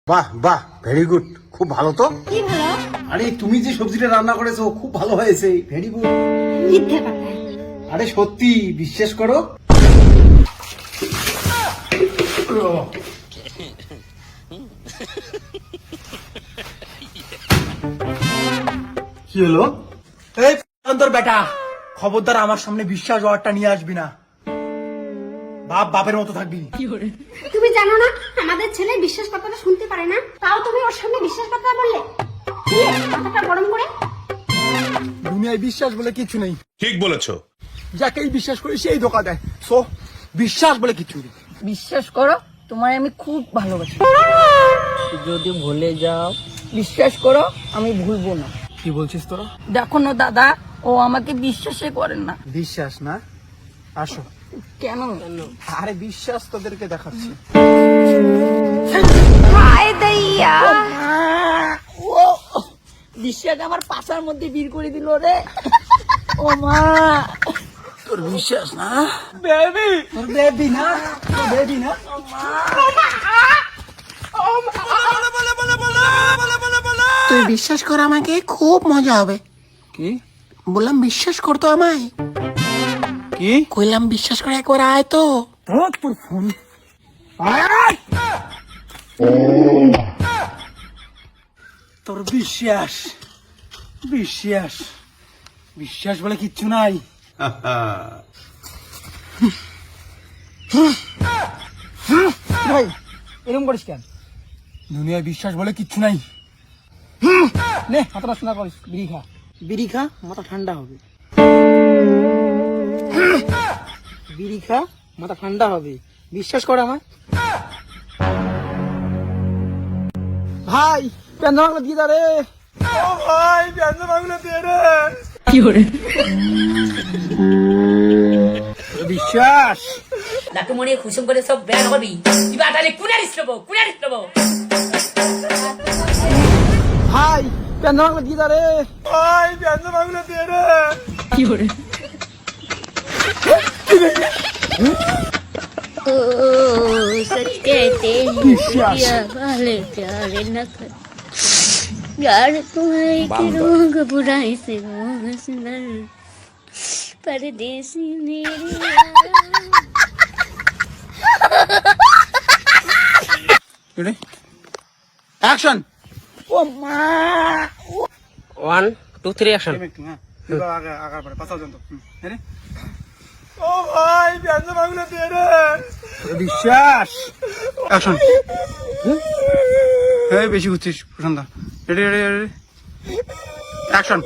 বাহ বাহ, very good, খুব ভালো তো। কি ভালো? আরে তুমি যে সবজিটা রান্না করেছো খুব ভালো হয়েছে, ভেরি গুড। মিথ্যে কথা। আরে সত্যি, বিশ্বাস করো। কি হলো? এই তোর বেটা, খবরদার আমার সামনে বিশ্বাস ওয়ার্ডটা নিয়ে আসবি না। বাপ বাপের মতো থাকবি। তুমি জানো না আমাদের ছেলে বিশ্বাস কথাটা শুনতে পারে না, তাও তুমি ওর সামনে বিশ্বাস কথা বললে। কি? মাথাটা গরম করে। দুনিয়ায় বিশ্বাস বলে কিছু নেই। ঠিক বলেছো। যাকেই বিশ্বাস করি সেই ধোকা দেয়। সো বিশ্বাস বলে কিছু নেই। বিশ্বাস করো, তোমায় আমি খুব ভালোবাসি। যদি ভুলে যাও, বিশ্বাস করো আমি ভুলবো না। কি বলছিস তোরা? দেখো না দাদা, ও আমাকে বিশ্বাসই করেন না। বিশ্বাস না? আসো। কেন? আরে বিশ্বাস তোদেরকে দেখাচ্ছি। হায় দইয়া, ও বিশ্বাস আমার পাছার মধ্যে বীর করে দিল রে। ও মা, তোর বিশ্বাস না? বেবি, তোর বেবি না? তোর বেবি না? তুই বিশ্বাস কর, আমাকে খুব মজা হবে। কি? বললাম বিশ্বাস করতো আমায়। কি? কইলাম বিশ্বাস করে একবার আয় তো। তোর ফোন। তোর বিশ্বাস, বিশ্বাস, বিশ্বাস বলে কিচ্ছু নাই। ভাই এরকম করিস কেন? দুনিয়ায় বিশ্বাস বলে কিচ্ছু নাই। নে মাথা নষ্ট না করিস, বিড়ি খা। বিড়ি খা, মাথা ঠান্ডা হবে। বিড়ি খা, মাথা ঠান্ডা হবে। বিশ্বাস কর আমার। ভাই পেন্দ্র মাগুলো দিয়ে দাঁড়ে। ও ভাই পেন্দ্র মাগুলো দিয়ে রে। কি করে? বিশ্বাস। নাটুমণি খুশম করে সব বের করবি কিবা তাহলে কুনারিস লব ভাই পেন্দ্র মাগুলো দিয়ে দাঁড়ে। ভাই পেন্দ্র মাগুলো দিয়ে রে। কি করে? ओ सच कहते हैं या वाले प्यारे न कर यार तुम्हारे के रोग बुराई से रोग सुंदर परदेसी मेरे অ্যাকশন। ও মা, 1 2 3 অ্যাকশন। ও ভাই পেন্দ্র মাগুলো দিয়ে রে। বিশ্বাস। অ্যাকশন। এই বেশি ঘুরছিস Prashant. Ready ready ready action.